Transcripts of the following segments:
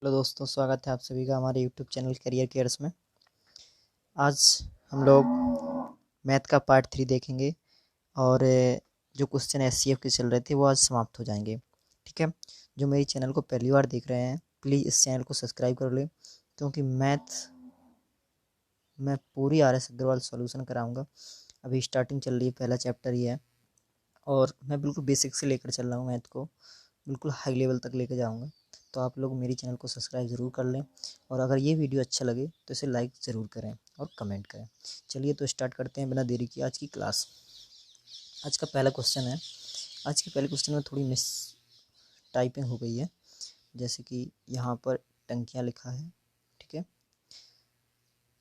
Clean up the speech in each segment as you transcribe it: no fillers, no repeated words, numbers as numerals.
Hello दोस्तों, स्वागत है आप सभी का हमारे यूट्यूब चैनल करियर केयर्स में। आज हम लोग मैथ का पार्ट 3 देखेंगे और जो क्वेश्चन एससीएफ के चल रहे थे वो आज समाप्त हो जाएंगे। ठीक है, जो मेरी चैनल को पहली बार देख रहे हैं प्लीज़ इस चैनल को सब्सक्राइब कर लें, क्योंकि मैथ मैं पूरी RS अग्रवाल सॉल्यूशन कराऊंगा। अभी स्टार्टिंग चल रही है, पहला चैप्टर ही है और मैं बिल्कुल बेसिक से लेकर चल रहा हूँ, मैथ को बिल्कुल हाई लेवल तक लेकर जाऊँगा। तो आप लोग मेरी चैनल को सब्सक्राइब ज़रूर कर लें और अगर ये वीडियो अच्छा लगे तो इसे लाइक ज़रूर करें और कमेंट करें। चलिए तो स्टार्ट करते हैं बिना देरी की आज की क्लास। आज का पहला क्वेश्चन है। आज के पहले क्वेश्चन में थोड़ी मिस टाइपिंग हो गई है, जैसे कि यहाँ पर टंकियाँ लिखा है। ठीक है,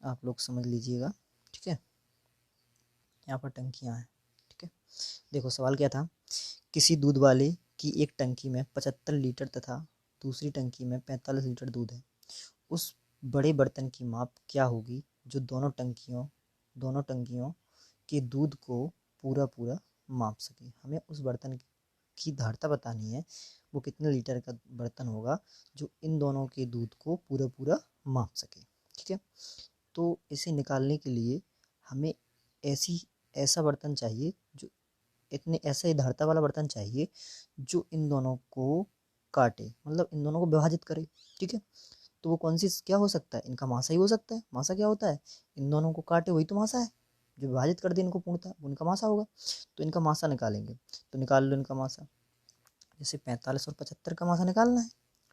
आप लोग समझ लीजिएगा। ठीक है, यहाँ पर टंकियाँ हैं। ठीक है, देखो सवाल क्या था। किसी दूध वाले की एक टंकी में 75 लीटर तथा दूसरी टंकी में 45 लीटर दूध है। उस बड़े बर्तन की माप क्या होगी जो दोनों टंकियों के दूध को पूरा पूरा माप सके। हमें उस बर्तन की धारता बतानी है, वो कितने लीटर का बर्तन होगा जो इन दोनों के दूध को पूरा पूरा माप सके। ठीक है, तो इसे निकालने के लिए हमें ऐसा बर्तन चाहिए, जो ऐसा ही धारता वाला बर्तन चाहिए जो इन दोनों को काटे, मतलब इन दोनों को विभाजित करे। ठीक है, तो वो कौन सी क्या हो सकता है, इनका मासा ही हो सकता है। मासा क्या होता है, इन दोनों को काटे वही तो मासा है, जो विभाजित कर दे इनको पूर्णतः वो इनका मासा होगा। तो इनका मासा निकालेंगे, तो निकाल लो इनका मासा। जैसे 45 और 75 का मासा निकालना है।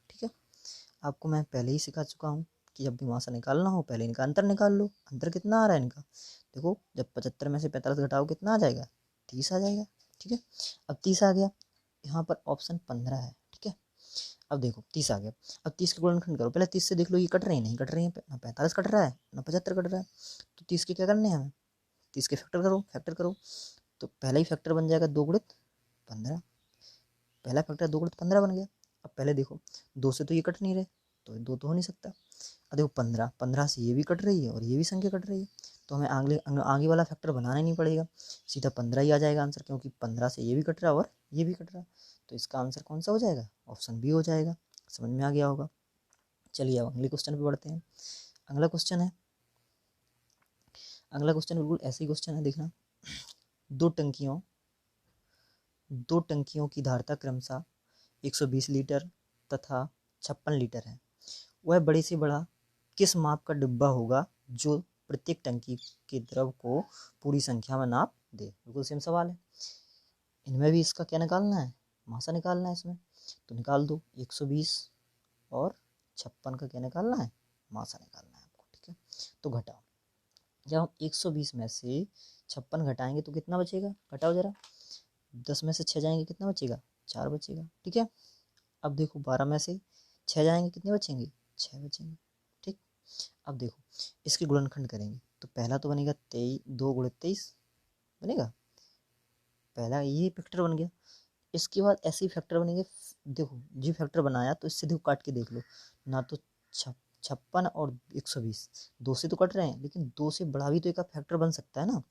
ठीक है, आपको मैं पहले ही सिखा चुका हूँ कि जब भी मासा निकालना हो पहले इनका अंतर निकाल लो। अंतर कितना आ रहा है इनका, देखो जब 75 में से 45 घटाओ कितना आ जाएगा, 30 आ जाएगा। ठीक है, अब 30 आ गया, यहाँ पर ऑप्शन 15 है। ठीक है, अब देखो 30 आ गया। अब 30 के गुणनखंड करो, पहले 30 से देख लो ये कट रही है, नहीं कट रही है, ना 45 कट रहा है ना 75 कट रहा है। तो 30 के क्या करने हैं हमें, 30 के फैक्टर करो। तो पहला ही फैक्टर बन जाएगा 2 गुणित 15। पहला फैक्टर 2 गुणित 15 बन गया। अब पहले देखो 2 से तो ये कट नहीं रहे, तो 2 तो हो नहीं सकता। अब देखो 15 से ये भी कट रही है और ये भी संख्या कट रही है, तो हमें आगे वाला फैक्टर बनाना ही नहीं पड़ेगा, सीधा 15 ही आ जाएगा आंसर, क्योंकि 15 से ये भी कट रहा है और ये भी कट रहा है। तो इसका आंसर कौन सा हो जाएगा, ऑप्शन बी हो जाएगा। समझ में आ गया होगा। चलिए अब अगले क्वेश्चन पे बढ़ते हैं। अगला क्वेश्चन है, अगला क्वेश्चन बिल्कुल ऐसे ही क्वेश्चन है, देखना। दो टंकियों की धारता क्रमशः 120 लीटर तथा 56 लीटर है। वह बड़े से बड़ा किस माप का डिब्बा होगा जो प्रत्येक टंकी के द्रव को पूरी संख्या में नाप दे। बिल्कुल सेम सवाल है, इनमें भी इसका क्या निकालना है, मासा निकालना है इसमें। तो निकाल दो, 120 और 56 का क्या निकालना है, मासा निकालना है आपको। ठीक है, तो घटाओ। जब हम 120 में से 56 घटाएंगे तो कितना बचेगा, घटाओ जरा। 10 में से 6 जाएंगे कितना बचेगा, 4 बचेगा। ठीक है, अब देखो 12 में से 6 जाएंगे कितने बचेंगे, 6 बचेंगे। ठीक, अब देखो इसके गुणनखंड करेंगे तो पहला तो बनेगा 2 गुणित 23 बनेगा, पहला ये फैक्टर बन गया। इसके बाद ऐसे ही फैक्टर बनेंगे। देखो जी फैक्टर बनाया तो इससे देखो काट के देख लो ना, तो 56 और 120 2 से तो कट रहे हैं, लेकिन 2 से बड़ा भी तो एक फैक्टर बन सकता है ना।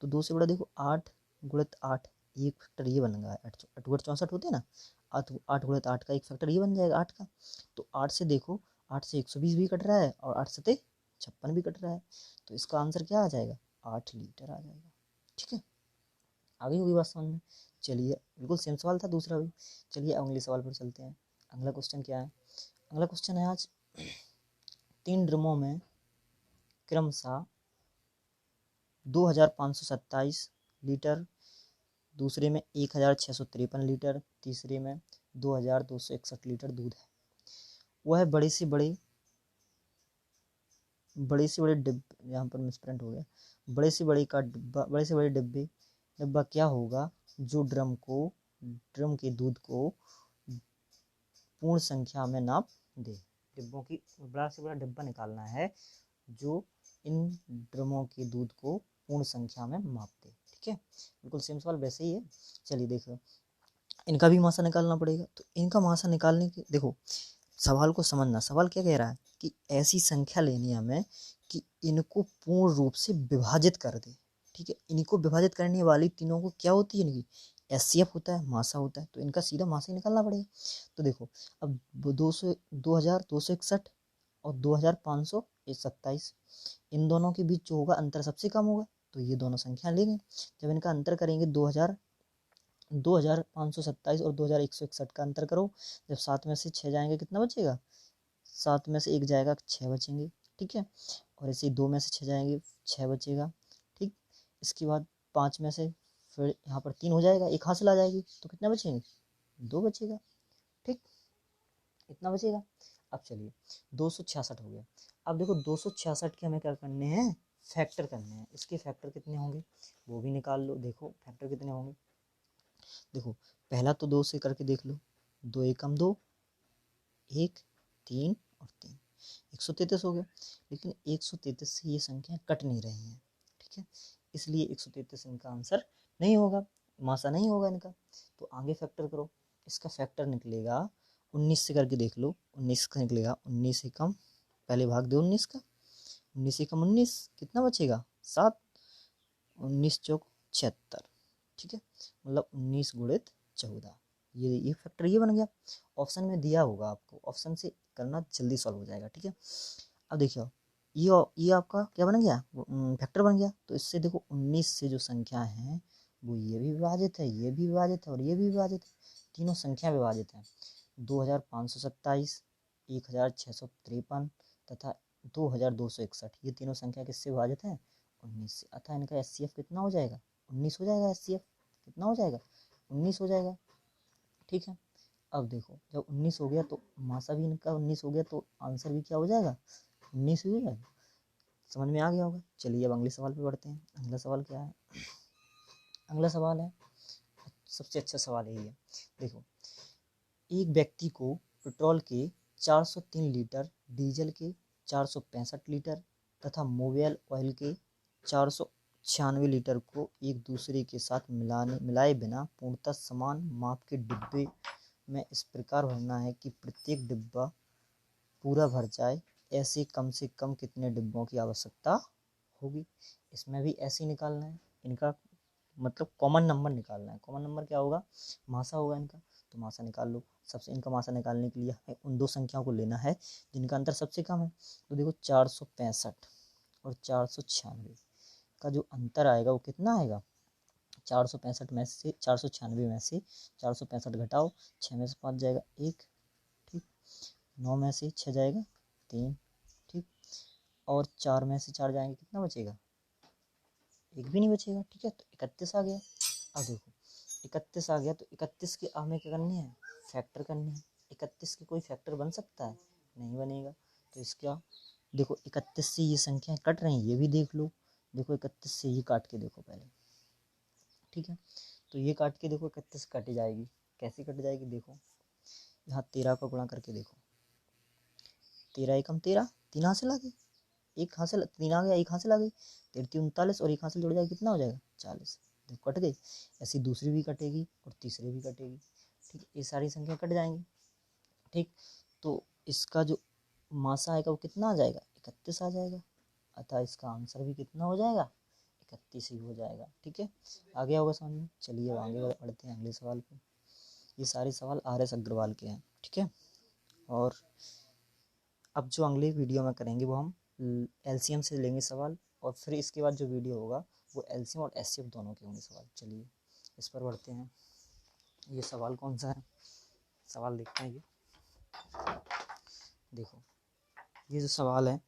तो 2 से बड़ा देखो 8 गुणित 8, एक फैक्टर ये बन गया, 8 गुणित 64 होते हैं ना, 8 गुणित 8 का एक फैक्टर ये बन जाएगा 8 का। तो 8 से देखो, 8 से 120 भी कट रहा है और 8 से 56 भी कट रहा है, तो इसका आंसर क्या आ जाएगा, 8 लीटर आ जाएगा। ठीक है, आगे होगी बात समझ में। चलिए बिल्कुल सेम सवाल था दूसरा भी। चलिए अगले सवाल पर चलते हैं। अगला क्वेश्चन क्या है, अगला क्वेश्चन है आज 3 ड्रमों में क्रमशः 2527 लीटर, दूसरे में 1653 लीटर, तीसरे में 2261 लीटर दूध है। वह बड़े से बड़े डिब्बे, यहाँ पर मिसप्रिंट हो गया, बड़े से बड़े डिब्बा क्या होगा जो ड्रम के दूध को पूर्ण संख्या में नाप दे। डिब्बों की बड़ा से बड़ा डिब्बा निकालना है जो इन ड्रमों के दूध को पूर्ण संख्या में माप दे। ठीक है, बिल्कुल सेम सवाल वैसे ही है। चलिए देखो इनका भी मासा निकालना पड़ेगा। तो इनका मासा निकालने के देखो सवाल को समझना, सवाल क्या कह रहा है कि ऐसी संख्या लेनी है हमें कि इनको पूर्ण रूप से विभाजित कर दे। ठीक है, इनको विभाजित करने वाली तीनों को क्या होती है, इनकी एचसीएफ होता है, मासा होता है, तो इनका सीधा मासा ही निकालना पड़ेगा। तो देखो अब 2261 और 2527, इन दोनों के बीच जो होगा अंतर सबसे कम होगा, तो ये दोनों संख्या लेंगे। जब इनका अंतर करेंगे 2527 और 2161 का अंतर करो, जब 7 में से 6 जाएंगे कितना बचेगा, 7 में से 1 जाएगा 6 बचेंगे, ठीक है। और ऐसे ही 2 में से 6 जाएंगे 6 बचेगा, ठीक। इसके बाद 5 में से फिर यहाँ पर 3 हो जाएगा, 1 हासिल आ जाएगी, तो कितना बचेंगे, 2 बचेगा, ठीक, इतना बचेगा। अब चलिए 266 हो गया। अब देखो 266 के हमें क्या करने हैं, फैक्टर करने हैं। इसके फैक्टर कितने होंगे वो भी निकाल लो। देखो फैक्टर कितने होंगे, देखो पहला तो 2 से करके देख लो, 2 एकम 2, 1 3 और 3, 133 हो गया। लेकिन 133 से ये संख्या कट नहीं रही है, ठीक है, इसलिए 133 इनका आंसर नहीं होगा, मासा नहीं होगा इनका। तो आगे फैक्टर करो, इसका फैक्टर निकलेगा 19 से करके देख लो, 19 का निकलेगा 19 एकम, पहले भाग दो 19 का, 19 एकम 19, कितना बचेगा 7, 19 चौक 76, ठीक है, मतलब 19 गुणित 14, ये फैक्टर ये बन गया। ऑप्शन में दिया होगा आपको, ऑप्शन से करना जल्दी सॉल्व हो जाएगा, ठीक है। अब देखिए ये आपका क्या बन गया, फैक्टर बन गया। तो इससे देखो 19 से जो संख्या है वो ये भी विभाजित है, ये भी विभाजित है और ये भी विभाजित है, तीनों संख्या विभाजित है। 2527, 1653 तथा 2261, ये तीनों संख्या किससे विभाजित है, 19 से। अतः इनका एचसीएफ कितना हो जाएगा, 19 हो जाएगा। एचसीएफ कितना हो जाएगा, 19 हो जाएगा, ठीक है। अब देखो जब 19 हो गया तो मासा भी इनका 19 हो गया, तो आंसर भी क्या हो जाएगा, 19 ही हो जाएगा। समझ में आ गया होगा। चलिए अब अगले सवाल पे बढ़ते हैं। अगला सवाल क्या है, अगला सवाल है, सबसे अच्छा सवाल यही है। देखो एक व्यक्ति को पेट्रोल के 403 लीटर, डीजल के 465 लीटर तथा मोबिल ऑयल के 496 लीटर को एक दूसरे के साथ मिलाए बिना पूर्णतः समान माप के डिब्बे में इस प्रकार भरना है कि प्रत्येक डिब्बा पूरा भर जाए। ऐसे कम से कम कितने डिब्बों की आवश्यकता होगी। इसमें भी ऐसे ही निकालना है, इनका मतलब कॉमन नंबर निकालना है। कॉमन नंबर क्या होगा, मासा होगा इनका, तो मासा निकाल लो। सबसे इनका मासा निकालने के लिए हमें उन दो संख्याओं को लेना है जिनका अंतर सबसे कम है। तो देखो 465 और 496 का जो अंतर आएगा वो कितना आएगा, 465 में से 496 में से 465 घटाओ, 6 में से 5 जाएगा 1, ठीक, 9 में से 6 जाएगा 3, ठीक, और 4 में से 4 जाएंगे कितना बचेगा, एक भी नहीं बचेगा, ठीक है। तो 31 आ गया। अब देखो 31 आ गया, तो 31 के हमें क्या करनी है, फैक्टर करनी है। 31 के कोई फैक्टर बन सकता है, नहीं बनेगा। तो इसका देखो 31 से ये संख्याएं कट रही हैं, ये भी देख लो। देखो 31 से ये काट के देखो पहले, ठीक है। तो ये काट के देखो 31 कट जाएगी, कैसे कट जाएगी, देखो यहाँ 13 का गुणा करके देखो, 13 एकम 13, 3 हासिल आ गई, एक हासिल 3 आ गया, एक हासिल आ गई, 13 39 और एक हासिल जुड़ जाएगा, कितना हो जाएगा 40, देखो कट गई। ऐसी दूसरी भी कटेगी और तीसरी भी कटेगी, ठीक, ये सारी संख्या कट जाएंगी, ठीक। तो इसका जो मासा आएगा वो कितना आ जाएगा, 31 आ जाएगा। अतः इसका आंसर भी कितना हो जाएगा, 31 ही हो जाएगा, ठीक है। आ गया होगा समझ में। चलिए अब आगे बढ़ते हैं अगले सवाल पे। ये सारे सवाल RS अग्रवाल के हैं, ठीक है। और अब जो अगले वीडियो में करेंगे वो हम एलसीएम से लेंगे सवाल, और फिर इसके बाद जो वीडियो होगा वो एलसीएम और एचसीएफ दोनों के होंगे सवाल। चलिए इस पर बढ़ते हैं। ये सवाल कौन सा है, सवाल देखते हैं। ये देखो ये जो सवाल है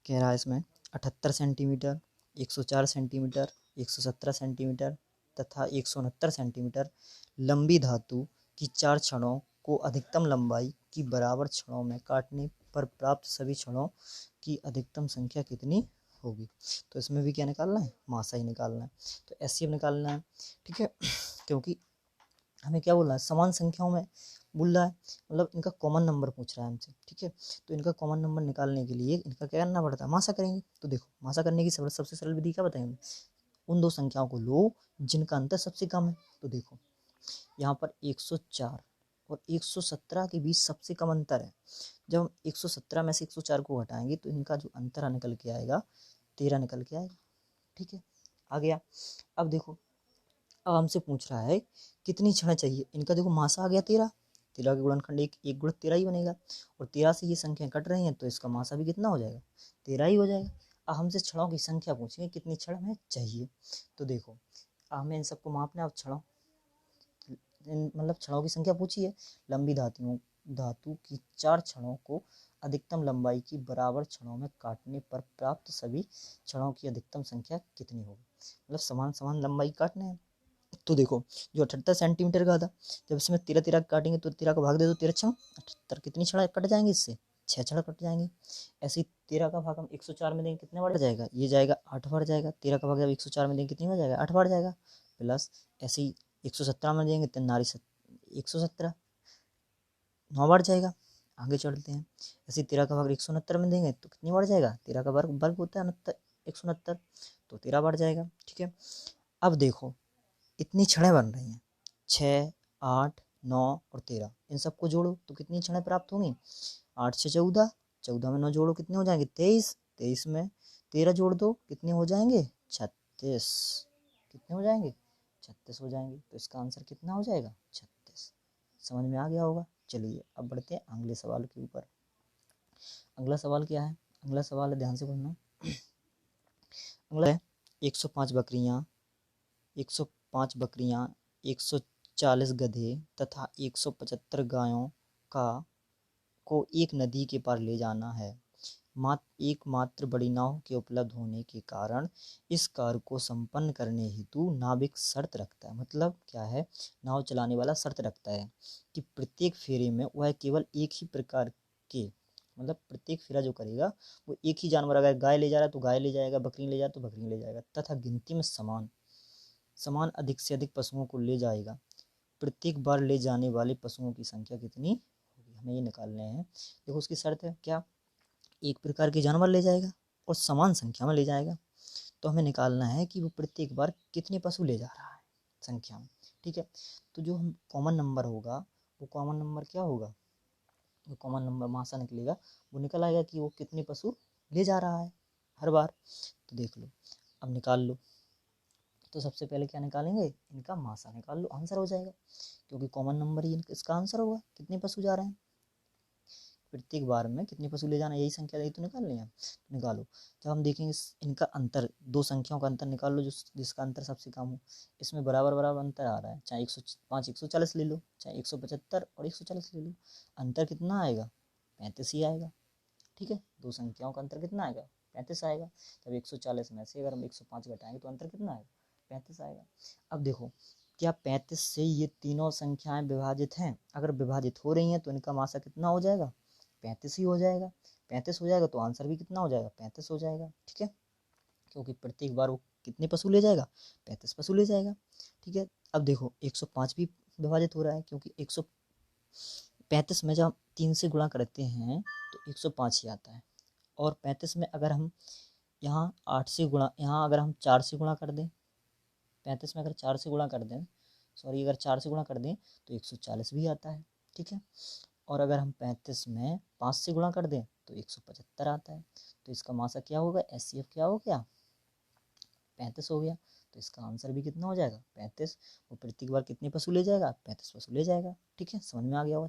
कह रहा है इसमें 78 सेंटीमीटर, 104 सेंटीमीटर, 117 सेंटीमीटर तथा 169 सेंटीमीटर लंबी धातु की 4 छड़ों को अधिकतम लंबाई की बराबर छड़ों में काटने पर प्राप्त सभी छड़ों की अधिकतम संख्या कितनी होगी। तो इसमें भी क्या निकालना है, मासा ही निकालना है। तो एचसीएफ निकालना है, ठीक है, क्योंकि हमें क्या बोल रहा है, समान संख्याओं में बोल रहा है, मतलब इनका कॉमन नंबर पूछ रहा है हमसे, ठीक है। तो इनका कॉमन नंबर निकालने के लिए इनका क्या करना पड़ता है, मासा करेंगे। तो देखो मासा करने की सबसे सरल विधि क्या बताएंगे, उन दो संख्याओं को लो जिनका अंतर सबसे कम है। तो देखो यहाँ पर 104 और 117 के बीच सबसे कम अंतर है। जब हम 117 में से 104 को हटाएंगे तो इनका जो अंतर निकल के आएगा 13 निकल के आएगा, ठीक है। आ गया। अब देखो अब हमसे पूछ रहा है कितनी क्षण चाहिए। इनका देखो मासा आ गया 13, 13 के गुणनखंड एक गुणित 13 ही बनेगा, और 13 से ये संख्या कट रही हैं तो इसका मासा भी कितना हो जाएगा, 13 ही हो जाएगा। अब हमसे क्षणों की संख्या पूछेंगे कितनी क्षण हमें चाहिए। तो देखो हमें इन सबको मापना है। अब क्षणों मतलब क्षणों की संख्या पूछी है। लंबी धातु की 4 क्षणों को अधिकतम लंबाई की बराबर क्षणों में काटने पर प्राप्त सभी क्षणों की अधिकतम संख्या कितनी होगी। मतलब समान समान लंबाई काटने हैं। तो देखो जो 78 सेंटीमीटर का था, जब इसमें 13 13 काटेंगे तो 13 का भाग दे दो, 13 क्षण 78, कितनी क्षण कट जाएंगे, इससे 6 क्षण कट जाएंगे। ऐसे ही 13 का भाग हम 104 में देंगे, कितने बढ़ जाएगा, ये जाएगा 8 बढ़ जाएगा। 13 का भाग जब 104 में देंगे कितनी हो जाएगा, 8 बढ़ जाएगा। प्लस ऐसे ही 117 में देंगे तो नारी 117 9 बढ़ जाएगा। आगे चलते हैं। ऐसे 13 का भाग 169 में देंगे तो कितनी बढ़ जाएगा, 13 का वर्ग वर्ग होता है 169, तो 13 बढ़ जाएगा। ठीक है, अब देखो इतनी क्षणें बन रही हैं, 6 8 9 और 13, इन सबको जोड़ो तो कितनी क्षणें प्राप्त होंगी, 8 से 14, 14 में 9 जोड़ो कितने हो जाएंगे, 23, 23 में 13 जोड़ दो कितने हो जाएंगे, 36, कितने हो जाएंगे, 36 हो जाएंगे। तो इसका आंसर कितना हो जाएगा, 36। समझ में आ गया होगा। चलिए अब बढ़ते हैं अगले सवाल के ऊपर। अगला सवाल क्या है, अगला सवाल है, ध्यान से पढ़ना। अगला है 105 बकरियां 105 बकरियां 140 गधे तथा 175 गायों का को एक नदी के पार ले जाना है। एकमात्र बड़ी नाव के उपलब्ध होने के कारण इस कार्य को संपन्न करने हेतु नाविक शर्त रखता है। मतलब क्या है, नाव चलाने वाला शर्त रखता है कि प्रत्येक फेरे में वह केवल एक ही प्रकार के, मतलब प्रत्येक फेरा जो करेगा वो एक ही जानवर, अगर गाय ले जा रहा है तो गाय ले जाएगा, बकरी ले जा तो बकरी ले जाएगा, तथा गिनती में समान अधिक से अधिक पशुओं को ले जाएगा। प्रत्येक बार ले जाने वाले पशुओं की संख्या कितनी होगी, हमें ये निकालने हैं। देखो उसकी शर्त है क्या, एक प्रकार के जानवर ले जाएगा और समान संख्या में ले जाएगा। तो हमें निकालना है कि वो प्रत्येक बार कितने पशु ले जा रहा है संख्या में। ठीक है, तो जो हम कॉमन नंबर होगा, वो कॉमन नंबर क्या होगा, जो कॉमन नंबर मासा निकलेगा वो निकल आएगा कि वो कितने पशु ले जा रहा है हर बार। तो देख लो, अब निकाल लो। तो सबसे पहले क्या निकालेंगे, इनका मासा निकाल लो, आंसर हो जाएगा, क्योंकि कॉमन नंबर ही इसका आंसर होगा, कितने पशु जा रहे हैं प्रत्येक बार में, कितने पशु ले जाना, यही संख्या यही तो निकालनी है, तो निकालो। जब हम देखेंगे इनका अंतर, दो संख्याओं का अंतर निकाल लो जिसका अंतर सबसे कम हो। इसमें बराबर बराबर अंतर आ रहा है, चाहे 105 140 ले लो, चाहे 175 और 140 ले लो, अंतर कितना आएगा, 35 ही आएगा। ठीक है, दो संख्याओं का अंतर कितना आएगा, 35 आएगा। तब 140 में से अगर हम 105 घटाएंगे तो अंतर कितना आएगा, 35 आएगा। अब देखो क्या 35 से ये तीनों संख्याएं विभाजित हैं, अगर विभाजित हो रही हैं तो इनका मासा कितना हो जाएगा, 35 ही हो जाएगा। 35 हो जाएगा तो आंसर भी कितना हो जाएगा, 35 हो जाएगा। ठीक है, क्योंकि प्रत्येक बार वो कितने पशु ले जाएगा, 35 पशु ले जाएगा। ठीक है, अब देखो 105 भी विभाजित हो रहा है, क्योंकि 135 में जब 3 से गुणा करते हैं तो 105 ही आता है। और 35 में अगर हम यहाँ 8 से गुणा, यहाँ अगर हम 4 से गुणा कर दें, 35 में अगर 4 से गुणा कर दें, सॉरी अगर 4 से गुणा कर दें तो 140 भी आता है। ठीक है, और अगर हम 35 में 5 से गुणा कर दें तो 175 आता है। तो इसका मासा क्या होगा, एचसीएफ क्या हो गया, 35 हो गया। तो इसका आंसर भी कितना हो जाएगा, 35। वो प्रत्येक बार कितने पशु ले जाएगा, 35 पशु ले जाएगा। ठीक है, समझ में आ गया होगा।